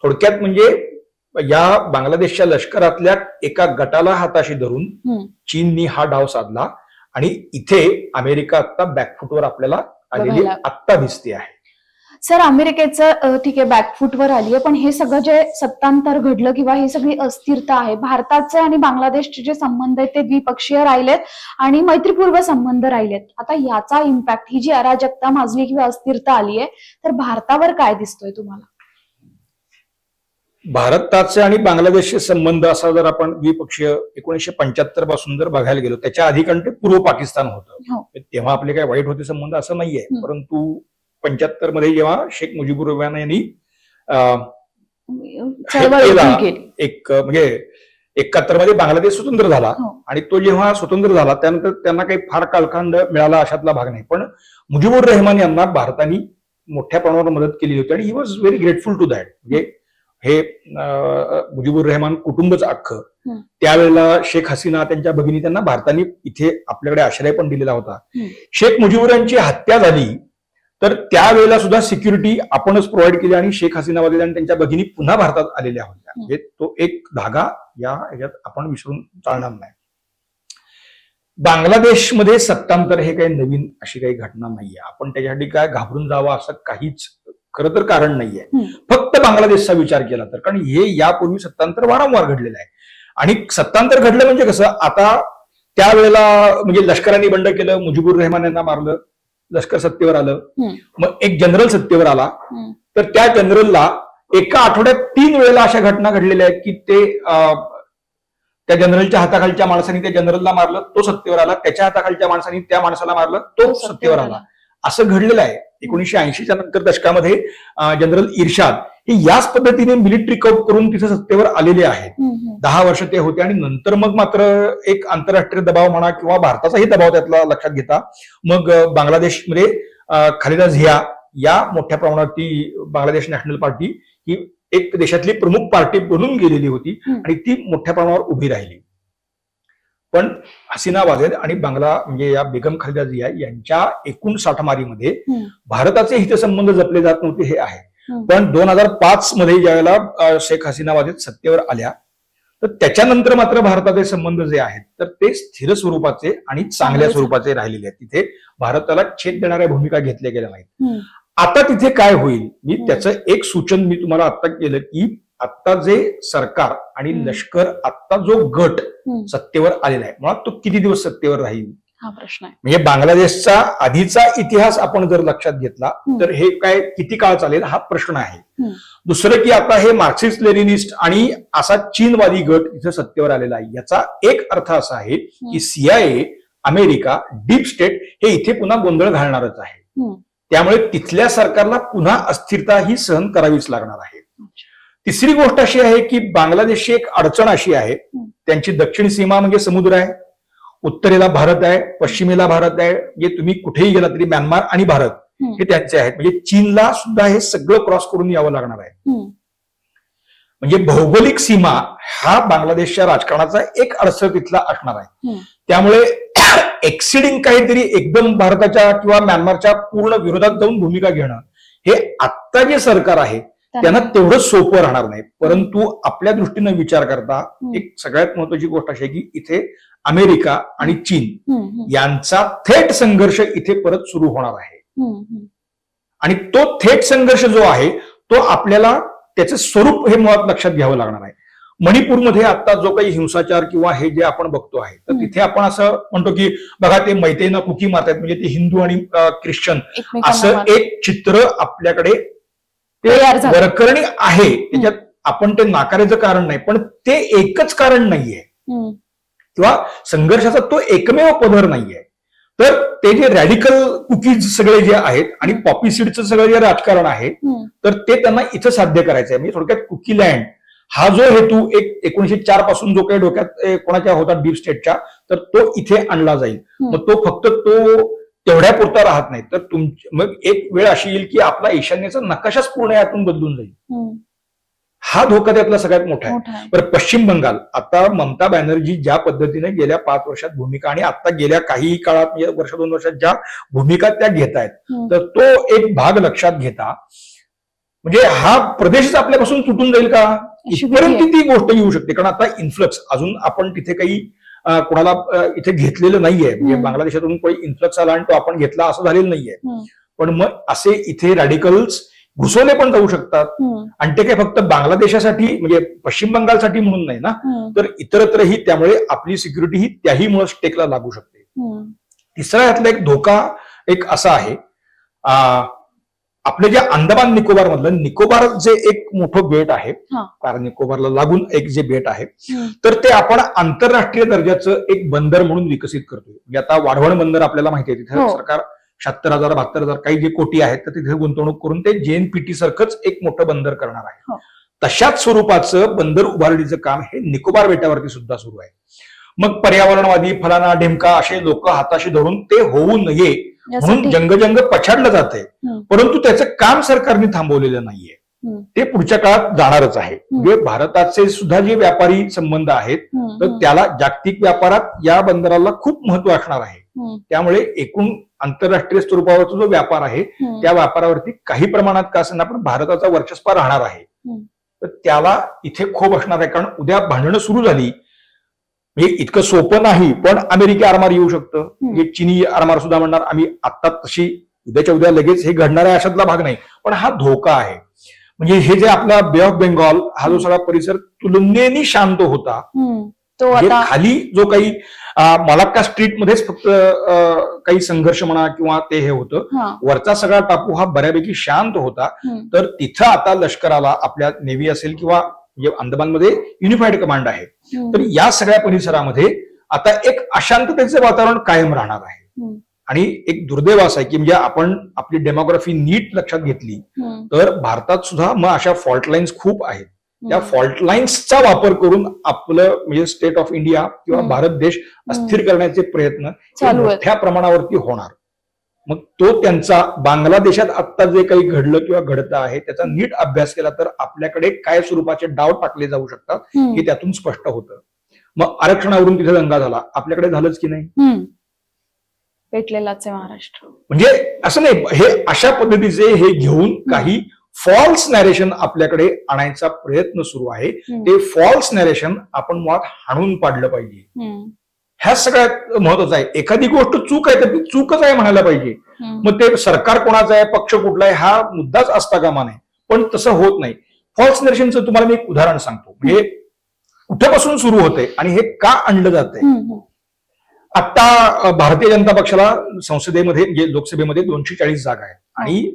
थोडक्यात म्हणजे या बांगलादेशच्या लष्करातल्या एका गटाला हाताशी धरून चीननी हा डाव साधला आणि इथे अमेरिका आता बॅकफुटवर आपल्याला आलेली आत्ता दिसते आहे. सर, अमेरिकेचं ठीक आहे बॅकफुटवर आली आहे, पण हे सगळं जे सत्तांतर घडलं किंवा ही सगळी अस्थिरता आहे, भारताचे आणि बांगलादेशचे जे संबंध आहेत ते द्विपक्षीय राहिलेत आणि मैत्रीपूर्व संबंध राहिलेत. आता याचा इम्पॅक्ट, ही जी अराजकता माजली किंवा अस्थिरता आली आहे, तर भारतावर काय दिसतोय तुम्हाला? भारताचे आणि बांगलादेशचे संबंध असा जर आपण द्विपक्षीय 1975 पासून जर बघायला गेलो, त्याच्या आधी ते पूर्व पाकिस्तान होतं, तेव्हा आपले काही वाईट होते संबंध असं नाहीये. परंतु 75 मध्ये जेव्हा शेख मुजीबुर रहमान यांनी एक म्हणजे 71 मध्ये बांगलादेश स्वतंत्र झाला आणि तो जेव्हा स्वतंत्र झाला त्यानंतर त्यांना काही फार कालखंड मिळाला अशातला भाग नाही, पण मुजीबुर रहमान यांना भारताने मोठ्या प्रमाणावर मदत केली होती आणि he was very grateful to that. म्हणजे हे मुजीबुर रहमान कुटुंबच अख्खं, त्यावेळेला शेख हसीना त्यांच्या भगिनी त्यांना भारताने इथे आपल्याकडे आश्रय पण दिलेला होता. शेख मुजीबुर यांची हत्या झाली तर त्यावेळेला सुद्धा सिक्युरिटी आपणच प्रोव्हाइड केली आणि शेख हसीना वगैरे आणि त्यांच्या भगिनी पुन्हा भारतात आलेल्या होत्या. म्हणजे तो एक धागा या ह्याच्यात आपण विसरून चालणार नाही. बांगलादेशमध्ये सत्तांतर हे काही नवीन अशी काही घटना नाहीये. आपण त्याच्यासाठी काय घाबरून जावं असं काहीच खरं तर कारण नाहीये. फक्त बांगलादेशचा विचार केला तर, कारण हे यापूर्वी सत्तांतर वारंवार घडलेलं आहे आणि सत्तांतर घडलं म्हणजे कसं, आता त्यावेळेला म्हणजे लष्कराने बंड केलं, मुजीबुर रहमान यांना मारलं, लष्कर सत्तेवर आलं, मग एक जनरल सत्तेवर आला, तर त्या जनरलला एका आठवड्यात 3 वेळेला अशा घटना घडलेल्या आहेत की ते त्या जनरलच्या हाताखालच्या माणसाने त्या जनरलला मारलं, तो सत्तेवर आला, त्याच्या हाताखालच्या माणसाने त्या माणसाला मारलं, तो सत्तेवर आला. असं घडलेलं आहे. 1980च्या नंतर दशकामध्ये जनरल इर्शाद हे याच पद्धतीने मिलिटरी कप करून तिथे सत्तेवर आलेले आहेत. 10 वर्ष ते होते आणि नंतर मग मात्र एक आंतरराष्ट्रीय दबाव म्हणा किंवा भारताचाही दबाव त्यातला लक्षात घेता मग बांगलादेशमध्ये खालिदा झिया या मोठ्या प्रमाणात ती बांगलादेश नॅशनल पार्टी ही एक देशातली प्रमुख पार्टी बनून गेलेली होती आणि ती मोठ्या प्रमाणावर उभी राहिली. पण हसीना वाजेद आणि म्हणजे या बेगम खालिदा झिया यांच्या एकूण साठमारीमध्ये भारताचे हितसंबंध जपले जात नव्हते हे आहे. पण 2005 मध्ये ज्यावेळेला शेख हसीना वाजेद सत्तेवर आल्या तर त्याच्यानंतर मात्र भारताचे संबंध जे आहेत तर ते स्थिर स्वरूपाचे आणि चांगल्या स्वरूपाचे राहिलेले आहेत. तिथे भारताला छेद देणाऱ्या भूमिका घेतल्या गेल्या नाहीत. आता तिथे काय होईल, मी त्याचं एक सूचन मी तुम्हाला आता केलं की आता जे सरकार आणि लष्कर आता जो गट सत्तेवर आलेला आहे, मुळात तो किती दिवस सत्तेवर राहील हा प्रश्न आहे. म्हणजे बांगलादेशचा आधीचा इतिहास आपण जर लक्षात घेतला तर हे काय किती काळ चालेल हा प्रश्न आहे. दुसरं की आता हे मार्क्सिस्ट लेनिनिस्ट आणि असा चीनवादी गट इथे सत्तेवर आलेला आहे. याचा एक अर्थ असा आहे की CIA, अमेरिका, डीप स्टेट हे इथे पुन्हा गोंधळ घालणारच आहे. त्यामुळे तिथल्या सरकारला पुन्हा अस्थिरता ही सहन करावीच लागणार आहे. तिसरी गोष्ट अशी आहे की बांगलादेशची एक अडचण अशी आहे, त्यांची दक्षिण सीमा म्हणजे समुद्र आहे, उत्तरेला भारत आहे, पश्चिमेला भारत आहे. म्हणजे तुम्ही कुठेही गेला तरी म्यानमार आणि भारत हे त्यांचे आहेत. म्हणजे चीनला सुद्धा हे सगळं क्रॉस करून यावं लागणार आहे. म्हणजे भौगोलिक सीमा हा बांगलादेशच्या राजकारणाचा एक अडसर तिथला असणार आहे. त्यामुळे एक्सिडिंग काहीतरी एकदम भारताच्या किंवा म्यानमारच्या पूर्ण विरोधात जाऊन भूमिका घेणं हे आत्ता जे सरकार आहे त्यांना तेवढं सोपं राहणार नाही. परंतु आपल्या दृष्टीनं विचार करता एक सगळ्यात महत्वाची गोष्ट अशी आहे की इथे अमेरिका आणि चीन यांचा थेट संघर्ष इथे परत सुरू होणार आहे आणि तो थेट संघर्ष जो आहे तो आपल्याला त्याचं स्वरूप हे मुळात लक्षात घ्यावं लागणार आहे. मणिपूरमध्ये आता जो काही हिंसाचार किंवा हे जे आपण बघतो आहे तर तिथे आपण असं म्हणतो की बघा ते मैतेनं कुकी मारतात, म्हणजे ते हिंदू आणि ख्रिश्चन असं एक चित्र आपल्याकडे तयार झालं. वरकरणी आहे त्याच्यात आपण ते नाकारायचं कारण नाही, पण ते एकच कारण नाहीये किंवा संघर्षाचा तो एकमेव पदर नाहीये. तर ते जे रॅडिकल कुकीज सगळे जे आहेत आणि पॉपी सीडचं सगळं जे राजकारण आहे, तर ते त्यांना इथं साध्य करायचं आहे. म्हणजे थोडक्यात कुकी लँड हा जो हेतू 1904 पासून जो काही डोक्यात कोणाच्या होता डीप स्टेटच्या, तर तो इथे आणला जाईल. मग तो फक्त तो तेवढ्या पुरता राहत नाही, तर मग एक वेळ अशी येईल की आपला ईशान्येचा नकाशाच पूर्ण यातून बदलून जाईल. हा धोका त्यातला सगळ्यात मोठा आहे. तर पश्चिम बंगाल, आता ममता बॅनर्जी ज्या पद्धतीने गेल्या 5 वर्षात भूमिका आणि आता गेल्या काही काळात म्हणजे वर्ष 2 वर्षात ज्या भूमिका त्या घेत आहेत, तर तो एक भाग लक्षात घेता म्हणजे हा प्रदेशच आपल्यापासून तुटून जाईल का, इथपर्यंत ती गोष्ट येऊ शकते. कारण आता इन्फ्लक्स अजून आपण तिथे काही कोणाला इथे घेतलेलं नाहीये, म्हणजे बांगलादेशातून काही इन्फ्लक्स आला आणि तो आपण घेतला असं झालेलं नाहीये. पण मग असे इथे रॅडिकल्स घुसवले पण जाऊ शकतात. आणि ते काय फक्त बांगलादेशासाठी म्हणजे पश्चिम बंगालसाठी म्हणून नाही ना, तर इतरत्रही. त्यामुळे आपली सिक्युरिटी ही त्याहीमुळे स्टेकला लागू शकते. तिसरा यातला एक धोका एक असा आहे, आपले जे अंदमान निकोबार मधलं निकोबार जे एक मोठं बेट आहे, कारण निकोबारला लागून एक जे बेट आहे, तर ते आपण आंतरराष्ट्रीय दर्जाचं एक बंदर म्हणून विकसित करतोय. म्हणजे आता वाढवण बंदर आपल्याला माहिती आहे, तिथे सरकार 76,000 72,000 काही जे कोटी आहेत, तर तिथे गुंतवणूक करून ते JNPT सारखंच एक मोठं बंदर करणार आहे. तशाच स्वरूपाचं बंदर उभारणीचं काम हे निकोबार बेटावरती सुद्धा सुरू आहे. मग पर्यावरणवादी फलाना ढेमका असे लोक हाताशी धरून ते होऊ नये म्हणून जंग पछाडलं जाते, परंतु त्याचं काम सरकारने थांबवलेलं नाहीये. ते पुढच्या काळात जाणारच आहे. म्हणजे भारताचे सुद्धा जे व्यापारी संबंध आहेत, तर त्याला जागतिक व्यापारात या बंदराला खूप महत्व असणार आहे. त्यामुळे एकूण आंतरराष्ट्रीय स्वरूपावरचा जो व्यापार आहे, त्या व्यापारावरती काही प्रमाणात का असेना पण भारताचा वर्चस्व राहणार आहे. तर त्याला इथे खूप असणार आहे. कारण उद्या भांडणं सुरू झाली, म्हणजे इतकं सोपं नाही, पण अमेरिकी आरमार येऊ शकतं, म्हणजे चीनी आरमार सुद्धा म्हणणार आम्ही आत्ता तशी उद्याच्या उद्या लगेच हे घडणाऱ्या अशातला भाग नाही, पण हा धोका आहे. म्हणजे हे जे आपला बे ऑफ बेंगॉल हा जो सगळा परिसर तुलनेने शांत होता, तो खाली जो काही मलाक्का स्ट्रीट मध्येच फक्त काही संघर्ष म्हणा किंवा ते हे होतं, वरचा सगळा टापू हा बऱ्यापैकी शांत होता. तर तिथं आता लष्कराला आपल्या नेव्ही असेल किंवा अंदमानमध्ये युनिफाईड कमांड आहे, तर या सगळ्या परिसरामध्ये आता एक अशांततेचं वातावरण कायम राहणार आहे. आणि एक दुर्दैव असं आहे की म्हणजे आपण आपली डेमोग्राफी नीट लक्षात घेतली तर भारतात सुद्धा मग अशा फॉल्ट लाईन्स खूप आहेत. त्या फॉल्ट लाईन्सचा वापर करून आपलं म्हणजे स्टेट ऑफ इंडिया किंवा भारत देश अस्थिर करण्याचे प्रयत्न मोठ्या प्रमाणावरती होणार. मग तो त्यांचा बांगलादेशात आता जे काही घडलं किंवा घडतं आहे त्याचा नीट अभ्यास केला तर आपल्याकडे काय स्वरूपाचे डाव टाकले जाऊ शकतात हे त्यातून स्पष्ट होतं. मग आरक्षणावरून तिथे दंगा झाला, आपल्याकडे झालंच की नाही, पेटलेलाच आहे महाराष्ट्र. म्हणजे असं नाही, हे अशा पद्धतीचे हे घेऊन काही फॉल्स नॅरेशन आपल्याकडे आणायचा प्रयत्न सुरू आहे. ते फॉल्स नॅरेशन आपण मुळात हाणून पाडलं पाहिजे. ह्या सगळ्यात महत्वाचं आहे. एखादी गोष्ट चूक आहे तर ती चूकच आहे म्हणायला पाहिजे. मग ते सरकार कोणाचं आहे, पक्ष कुठला आहे हा मुद्दाच असता कामा नये, पण तसं होत नाही. फॉल्स नरेशनचं तुम्हाला मी एक उदाहरण सांगतो. म्हणजे कुठेपासून सुरू होते आणि हे का आणलं जातंय. आता भारतीय जनता पक्षाला संसदेमध्ये म्हणजे लोकसभेमध्ये 240 जागा आहेत आणि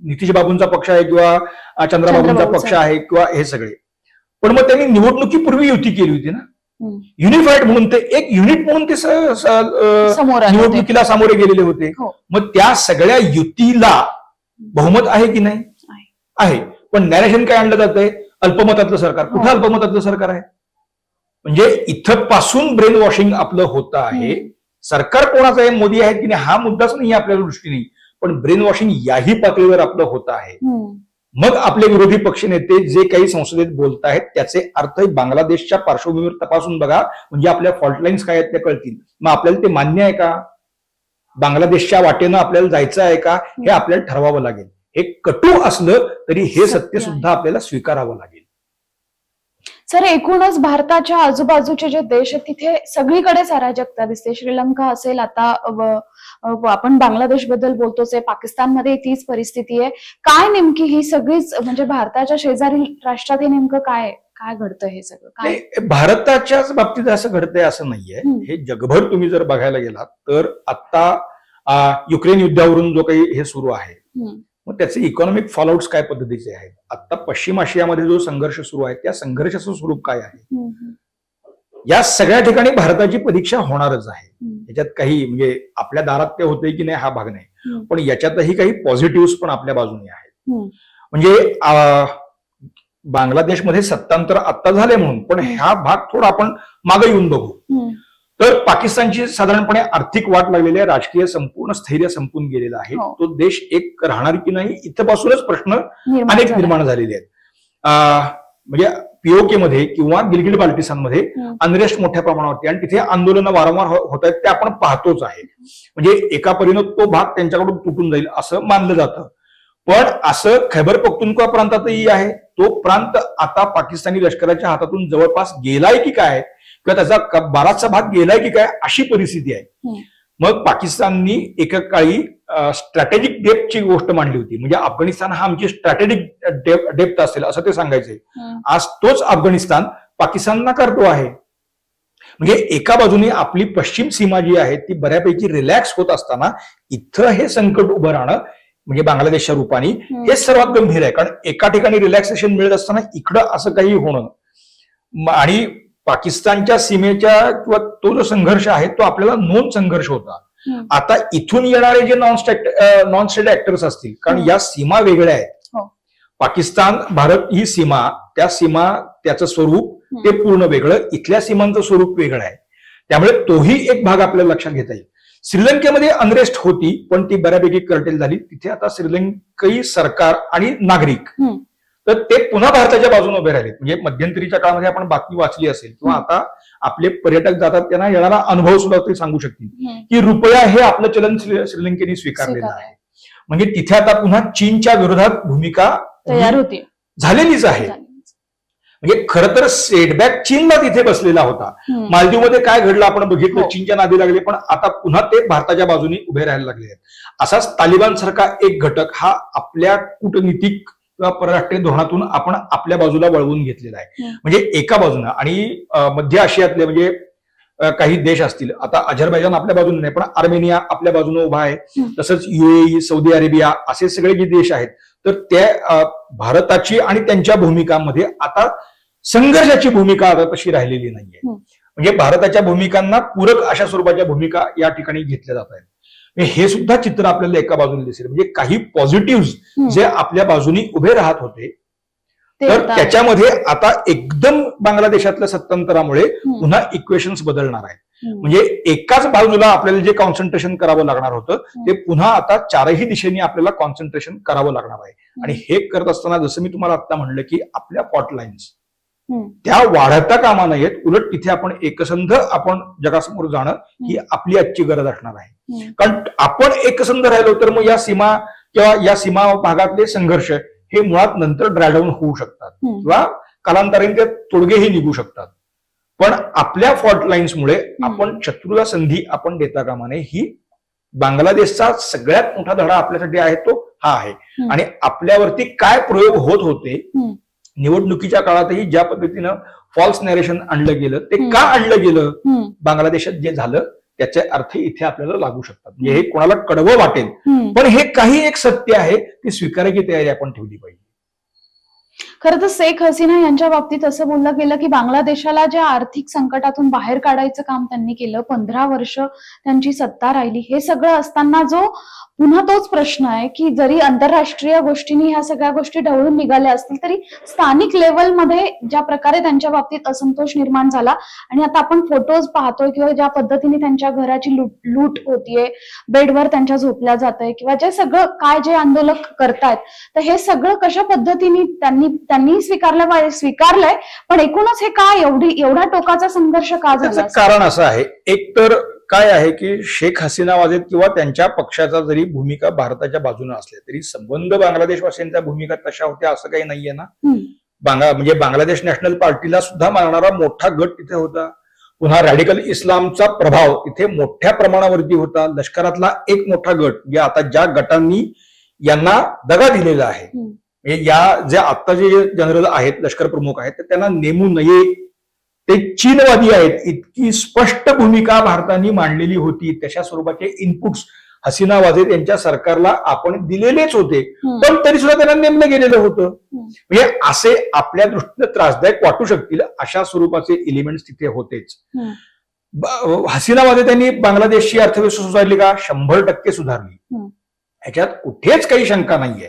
नितीश बाबूंचा पक्ष आहे किंवा चंद्रबाबूंचा पक्ष आहे किंवा हे सगळे. पण मग त्यांनी निवडणुकीपूर्वी युती केली होती ना, युनिफाईड म्हणून ते एक युनिट म्हणून ते निवडणुकीला सामोरे गेलेले होते. मग त्या सगळ्या युतीला बहुमत आहे की नाही, आहे. पण नॅरेशन काय आणलं जातंय, अल्पमतातलं सरकार. कुठं अल्पमतातलं सरकार आहे, म्हणजे इथं पासून ब्रेन वॉशिंग आपलं होतं आहे. सरकार कोणाचं आहे, मोदी आहेत की नाही हा मुद्दाच नाही आपल्या दृष्टीने, पण ब्रेन वॉशिंग याही पातळीवर आपलं होत आहे. मग आपले विरोधी पक्षनेते जे काही संसदेत बोलत आहेत त्याचे अर्थ बांगलादेशच्या पार्श्वभूमीवर तपासून बघा, म्हणजे आपल्या फॉल्ट लाईन्स काय आहेत त्या कळतील. मग आपल्याला ते मान्य आहे का, बांगलादेशच्या वाटेनं आपल्याला जायचं आहे का, हे आपल्याला ठरवावं लागेल. हे कटू असलं तरी हे सत्य सुद्धा आपल्याला स्वीकारावं लागेल. सर, एकूणच भारताच्या आजूबाजूचे जे देश आहेत तिथे सगळीकडेच अराजकता दिसते. श्रीलंका असेल, आता आपण बांगलादेश बद्दल बोलतोच आहे, पाकिस्तानमध्ये तीच परिस्थिती आहे. काय नेमकी ही सगळीच म्हणजे भारताच्या शेजारी राष्ट्रात हे नेमकं काय काय घडतं हे सगळं काय? भारताच्याच बाबतीत असं घडतंय असं नाहीये. हे जगभर तुम्ही जर बघायला गेलात तर आता युक्रेन युद्धावरून जो काही हे सुरू आहे, मग त्याचे इकॉनॉमिक फॉलोआउट्स काय पद्धतीचे आहेत, आता पश्चिम आशियामध्ये जो संघर्ष सुरू आहे त्या संघर्षाचं स्वरूप काय आहे, या सगळ्या ठिकाणी भारताची परीक्षा होणारच आहे. याच्यात काही म्हणजे आपल्या दारात ते होते की नाही हा भाग नाही, पण याच्यातही काही पॉझिटिव्ह पण आपल्या बाजूने आहेत. म्हणजे बांगलादेशमध्ये सत्तांतर आत्ता झाले म्हणून, पण हा भाग थोडा आपण मागे येऊन बघू तर पाकिस्तानची साधारणपणे आर्थिक वाट लागलेली आहे, राजकीय संपूर्ण स्थैर्य संपून गेलेलं आहे. तो देश एक राहणार की नाही इथपासूनच प्रश्न अनेक निर्माण झालेले आहेत. म्हणजे पीओके मध्ये किंवा गिलगिट बाल्टिस्तानमध्ये अनरेस्ट मोठ्या प्रमाणावरती आणि तिथे आंदोलनं वारंवार होत आहेत, ते आपण पाहतोच आहे. म्हणजे एका परीने तो भाग त्यांच्याकडून तुटून जाईल असं मानलं जातं. पण असं खैबर पख्तूनख्वा प्रांतातही आहे, तो प्रांत आता पाकिस्तानी लष्कराच्या हातातून जवळपास गेलाय की काय किंवा त्याचा बराचसा भाग गेलाय की काय अशी परिस्थिती आहे. मग पाकिस्ताननी एकेकाळी स्ट्रॅटेजिक डेप्थची गोष्ट मांडली होती, म्हणजे अफगाणिस्तान हा आमची स्ट्रॅटेजिक डेप्थ असेल असं ते सांगायचंय. आज तोच अफगाणिस्तान पाकिस्तानना करतो आहे. म्हणजे एका बाजूने आपली पश्चिम सीमा जी आहे ती बऱ्यापैकी रिलॅक्स होत असताना इथं हे संकट उभं राहणं म्हणजे बांगलादेशच्या रूपाने हे सर्वात गंभीर आहे. कारण एका ठिकाणी रिलॅक्सेशन मिळत असताना इकडं असं काही होणं आणि पाकिस्तानच्या सीमेच्या किंवा तो जो संघर्ष आहे तो आपल्याला नॉन संघर्ष होता. आता इथून येणारे जे नॉन स्टेट ऍक्टर्स असतील, कारण या सीमा वेगळ्या आहेत. पाकिस्तान भारत ही सीमा, त्या सीमा त्याचं स्वरूप ते पूर्ण वेगळं, इथल्या सीमांचं स्वरूप वेगळं आहे. त्यामुळे तोही एक भाग आपल्याला लक्षात घेता येईल. श्रीलंकेमध्ये अनरेस्ट होती पण ती बऱ्यापैकी कर्टेल झाली. तिथे आता श्रीलंकई सरकार आणि नागरिक तर ते पुन्हा भारताच्या बाजूने उभे राहिले. म्हणजे मध्यंतरीच्या काळामध्ये आपण बातमी वाचली असेल किंवा आता आपले पर्यटक जातात त्यांना येणारा अनुभव सुद्धा ते सांगू शकतील की रुपया हे आपलं चलन श्रीलंकेने स्वीकारलेलं आहे. म्हणजे तिथे आता पुन्हा चीनच्या विरोधात भूमिका तयार होती, झालेलीच आहे. म्हणजे खरं तर सेटबॅक चीनला तिथे बसलेला होता. मालदीवमध्ये काय घडलं आपण बघितलं, चीनच्या नादी लागले, पण आता पुन्हा ते भारताच्या बाजूने उभे राहायला लागले आहेत. असाच तालिबान सारखा एक घटक हा आपल्या कूटनीतिक किंवा परराष्ट्रीय धोरणातून आपण आपल्या बाजूला वळवून घेतलेला आहे. म्हणजे एका बाजूनं आणि मध्य आशियातले म्हणजे काही देश असतील, आता अझरबैजान आपल्या बाजूने नाही पण आर्मेनिया आपल्या बाजूने उभा आहे, तसंच युएई, सौदी अरेबिया असे सगळे जे देश आहेत तर त्या भारताची आणि त्यांच्या भूमिकांमध्ये आता संघर्षाची भूमिका आता तशी राहिलेली नाहीये. म्हणजे भारताच्या भूमिकांना पूरक अशा स्वरूपाच्या भूमिका या ठिकाणी घेतल्या जात आहेत. हे सुद्धा चित्र आपल्याला एका बाजूने दिसेल. म्हणजे काही पॉझिटिव्ह जे आपल्या बाजूनी उभे राहत होते तर त्याच्यामध्ये आता एकदम बांगलादेशातल्या सत्तांतरामुळे पुन्हा इक्वेशन्स बदलणार आहेत. म्हणजे एकाच बाजूला आपल्याला जे कॉन्सन्ट्रेशन करावं लागणार होतं ते पुन्हा आता चारही दिशेने आपल्याला कॉन्सन्ट्रेशन करावं लागणार आहे. आणि हे करत असताना जसं मी तुम्हाला आता म्हणलं की आपल्या पॉटलाईन्स त्या वाढता कामा नयेत, उलट तिथे आपण एकसंध आपण जगासमोर जाणं ही आपली आजची गरज असणार आहे. कारण आपण एकसंध राहिलो तर मग या सीमा किंवा या सीमा भागातले संघर्ष हे मुळात नंतर ड्रायडाऊन होऊ शकतात किंवा कालांतराने ते तोडगेही निघू शकतात. पण आपल्या फॉल्ट लाईन्समुळे आपण शत्रूला संधी आपण देता कामा नये. ही बांगलादेशचा सगळ्यात मोठा धडा आपल्यासाठी आहे तो हा आहे. आणि आपल्यावरती काय प्रयोग होत होते निवडणुकीच्या काळातही ज्या पद्धतीनं फॉल्स नॅरेशन आणलं गेलं ते का आणलं गेलं बांगलादेशात जे झालं त्याचे अर्थ इथे आपल्याला लागू शकतात. म्हणजे हे कोणाला कडवं वाटेल पण हे काही एक सत्य आहे ते स्वीकारायची तयारी आपण ठेवली पाहिजे. खरं तर शेख हसीना यांच्या बाबतीत असं बोललं गेलं की बांगलादेशाला ज्या आर्थिक संकटातून बाहेर काढायचं काम त्यांनी केलं, 15 वर्ष त्यांची सत्ता राहिली, हे सगळं असताना जो पुन्हा तोच प्रश्न आहे की जरी आंतरराष्ट्रीय गोष्टींनी ह्या सगळ्या गोष्टी ढवळून निघाल्या असतील तरी स्थानिक लेवलमध्ये ज्या प्रकारे त्यांच्या बाबतीत असंतोष निर्माण झाला आणि आता आपण फोटोज पाहतोय किंवा ज्या पद्धतीने त्यांच्या घराची लूट होतीये, बेडवर त्यांच्या झोपल्या जात आहे किंवा जे सगळं काय जे आंदोलक करतायत तर हे सगळं कशा पद्धतीने त्यांनी स्वीकारलंय पण एकूणच हे काय एवढा टोकाचा संघर्ष का झाला? कारण असं आहे, एक तर काय आहे की शेख हसीना वाजेत किंवा त्यांच्या पक्षाचा जरी भूमिका भारताच्या बाजूने असल्या तरी संबंध बांगलादेशवासियांच्या भूमिका तशा होत्या असं काही नाहीये ना. म्हणजे बांगलादेश नॅशनल पार्टीला सुद्धा मानणारा मोठा गट तिथे होता. पुन्हा रॅडिकल इस्लामचा प्रभाव तिथे मोठ्या प्रमाणावरती होता. लष्करातला एक मोठा गट जे आता ज्या गटांनी यांना दगा दिलेला आहे, या जे आता जे जनरल आहेत लष्कर प्रमुख आहेत त्यांना नेमू नये, ते चीनवादी आहेत, इतकी स्पष्ट भूमिका भारताने मांडलेली होती. तशा स्वरूपाचे इनपुट्स हसीना वाजेद यांच्या सरकारला आपण दिलेलेच होते, पण तरी सुद्धा त्यांना नेमलं गेलेलं होतं. म्हणजे असे आपल्या दृष्टीने त्रासदायक वाटू शकतील अशा स्वरूपाचे एलिमेंट्स तिथे होतेच. हसीना वाजेद यांनी बांगलादेशची अर्थव्यवस्था सुधारली का? 100% सुधारली. ह्याच्यात कुठेच काही शंका नाहीये.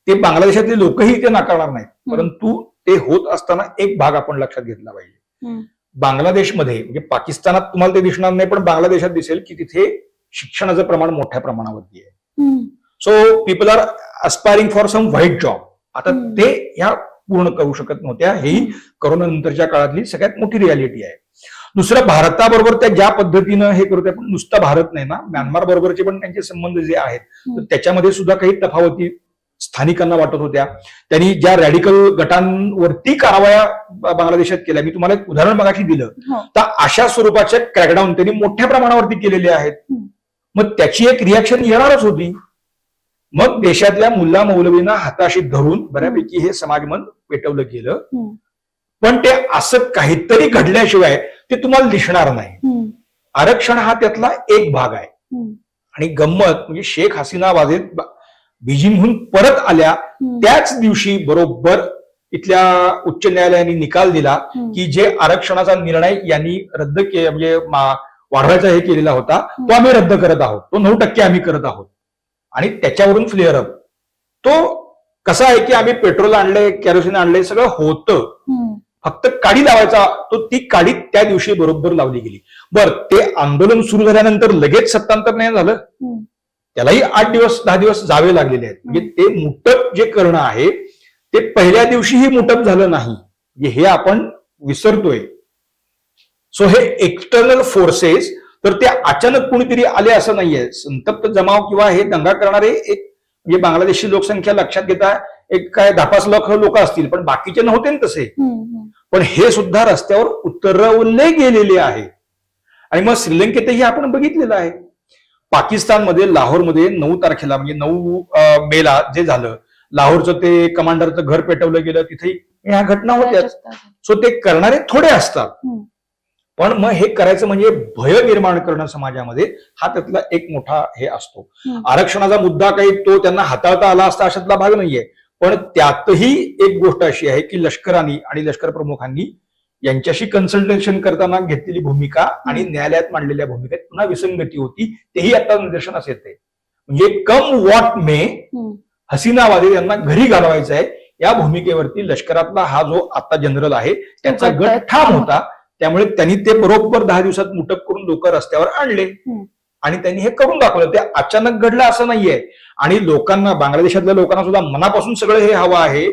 ते बांगलादेशातले लोकही ते नाकारणार नाहीत, परंतु ते होत असताना एक भाग आपण लक्षात घेतला पाहिजे. बांगलादेशमध्ये म्हणजे पाकिस्तानात तुम्हाला ते दिसणार नाही, पण बांगलादेशात दिसेल की तिथे शिक्षणाचं प्रमाण मोठ्या प्रमाणावरती आहे. So people are aspiring for some white job. आता ते ह्या पूर्ण करू शकत नव्हत्या. ही कोरोना नंतरच्या काळातली सगळ्यात मोठी रियालिटी आहे. दुसरं, भारताबरोबर त्या ज्या पद्धतीनं हे करत आहे, पण नुसता भारत नाही ना, म्यानमार बरोबरचे पण त्यांचे संबंध जे आहेत तर त्याच्यामध्ये सुद्धा काही तफावती स्थानिकांना वाटत होत्या. त्यांनी ज्या रॅडिकल गटांवरती कारवाया बांगलादेशात केल्या, मी तुम्हाला एक उदाहरण मगाशी दिलं, तर अशा स्वरूपाच्या क्रॅकडाऊन त्यांनी मोठ्या प्रमाणावरती केलेले आहेत. मग त्याची एक रिॲक्शन येणारच होती. मग देशातल्या मुल्ला मौलवींना हाताशी धरून बऱ्यापैकी हे समाजमन पेटवलं गेलं, पण ते असं काहीतरी घडल्याशिवाय ते तुम्हाला दिसणार नाही. आरक्षण हा त्यातला एक भाग आहे. आणि गंमत म्हणजे शेख हसीना वाजेद बीजिंगहून परत आल्या त्याच दिवशी बरोबर इथल्या उच्च न्यायालयाने निकाल दिला की जे आरक्षणाचा निर्णय यांनी रद्द केला, म्हणजे वाढवायचा हे केलेला होता, तो आम्ही रद्द करत आहोत. तो 9% आम्ही करत आहोत. आणि त्याच्यावरून फ्लेअर अप तो कसा आहे की आम्ही पेट्रोल आणलंय, केरोसिन आणलंय, सगळं होतं, फक्त काडी लावायचा, तो ती काडी त्या दिवशी बरोबर लावली गेली. बरं, ते आंदोलन सुरू झाल्यानंतर लगेच सत्तांतर नाही झालं, त्यालाही 8-10 दिवस जावे लागलेले आहेत. म्हणजे ते मुटप जे करणं आहे ते पहिल्या दिवशीही मुटप झालं नाही, हे आपण विसरतोय. सो हे एक्सटर्नल फोर्सेस तर ते अचानक कुणीतरी आले असं नाहीये. संतप्त जमाव किंवा हे दंगा करणारे एक म्हणजे बांगलादेशची लोकसंख्या लक्षात घेता एक काय 10-5 लाख लोक असतील, पण बाकीचे नव्हते ना तसे. पण हे सुद्धा रस्त्यावर उतरवले गेलेले आहे. आणि मग श्रीलंकेतही आपण बघितलेलं आहे. पाकिस्तानमध्ये लाहोरमध्ये 9 तारखेला म्हणजे 9 मेला जे झालं, लाहोरचं ते कमांडरचं घर पेटवलं गेलं, तिथे ह्या घटना होत्या. सो ते करणारे थोडे असतात, पण मग हे करायचं म्हणजे भय निर्माण करणं समाजामध्ये, हा त्यातला एक मोठा हे असतो. आरक्षणाचा मुद्दा काही तो त्यांना हाताळता आला असता अशातला भाग नाहीये, पण त्यातही एक गोष्ट अशी आहे की लष्करांनी आणि लष्कर प्रमुखांनी यांच्याशी कन्सल्टेशन करताना घेतलेली भूमिका आणि न्यायालयात मांडलेल्या भूमिकेत पुन्हा विसंगती होती, तेही आता निदर्शनास येते. म्हणजे come what may Hasina Wazed यांना घरी घालवायचं आहे या भूमिकेवरती लष्करातला हा जो आता जनरल आहे त्याचा गट ठाम होता. त्यामुळे त्यांनी ते बरोबर 10 दिवसात मुटप करून लोक रस्त्यावर आणले आणि त्यांनी हे करून दाखवलं. ते अचानक घडलं असं नाहीये. आणि लोकांना, बांगलादेशातल्या लोकांना सुद्धा मनापासून सगळं हे हवं आहे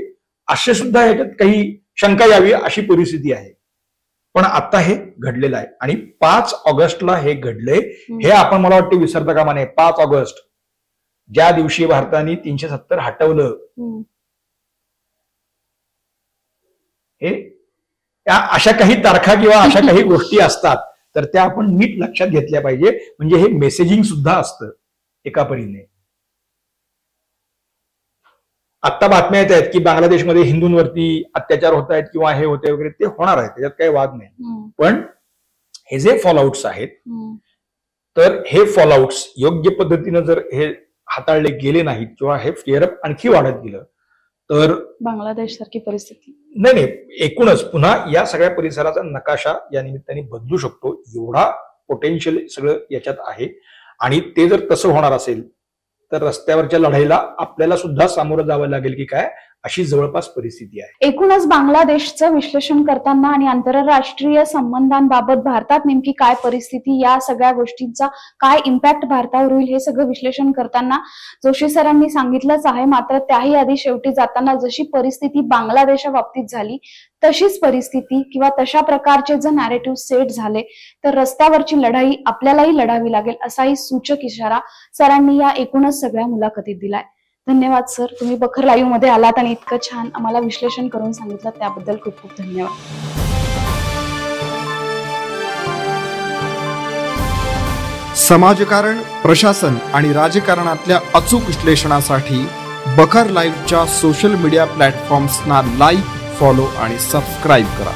असे सुद्धा ह्याच्यात काही शंका यावी अशी परिस्थिती आहे. पण आता हे घडलेलं आहे आणि 5 ऑगस्टला हे घडलंय. हे आपण मला वाटतं विसरता कामा नये. 5 ऑगस्ट ज्या दिवशी भारताने 370 हटवलं, हे अशा काही तारखा किंवा अशा काही गोष्टी असतात तर त्या आपण नीट लक्षात घेतल्या पाहिजे. म्हणजे हे मेसेजिंग सुद्धा असतं एका परीने. आता बातम्या येत आहेत की बांगलादेशमध्ये हिंदूंवरती अत्याचार होत आहेत किंवा हे होते वगैरे, ते होणार आहे, त्याच्यात काही वाद नाही. पण हे जे फॉलआउट्स आहेत तर हे फॉलआउट्स योग्य पद्धतीनं जर हे हाताळले गेले नाहीत किंवा हे फ्लेअर अप आणखी वाढत गेलं तर बांगलादेश सारखी परिस्थिती नाही, एकूणच पुन्हा या सगळ्या परिसराचा नकाशा या निमित्ताने बदलू शकतो. एवढा पोटेन्शियल सगळं याच्यात आहे. आणि ते जर तसं होणार असेल तर रस्त्यावरच्या लढाईला आपल्याला सुद्धा सामोरं जावं लागेल की काय, अशी जवळपास परिस्थिती आहे. एकूणच बांगलादेशचं विश्लेषण करताना आणि आंतरराष्ट्रीय संबंधांबाबत भारतात नेमकी काय परिस्थिती, या सगळ्या गोष्टींचा काय इम्पॅक्ट भारतावर होईल हे सगळं विश्लेषण करताना जोशी सरांनी सांगितलंच आहे. मात्र त्याही आधी शेवटी जाताना जशी परिस्थिती बांगलादेशा बाबतीत झाली तशीच परिस्थिती किंवा तशा प्रकारचे जर नॅरेटिव्ह सेट झाले तर रस्त्यावरची लढाई आपल्यालाही लढावी लागेल असाही सूचक इशारा सरांनी या एकूणच सगळ्या मुलाखतीत दिलाय. धन्यवाद सर, तुम्ही बखर लाईव्ह मध्ये आलात आणि इतकं छान आम्हाला विश्लेषण करून सांगितलं, त्याबद्दल खूप खूप धन्यवाद. समाजकारण, प्रशासन आणि राजकारणातल्या अचूक विश्लेषणासाठी बखर लाईव्हच्या सोशल मीडिया प्लॅटफॉर्म्सना लाईक, फॉलो आणि सबस्क्राईब करा.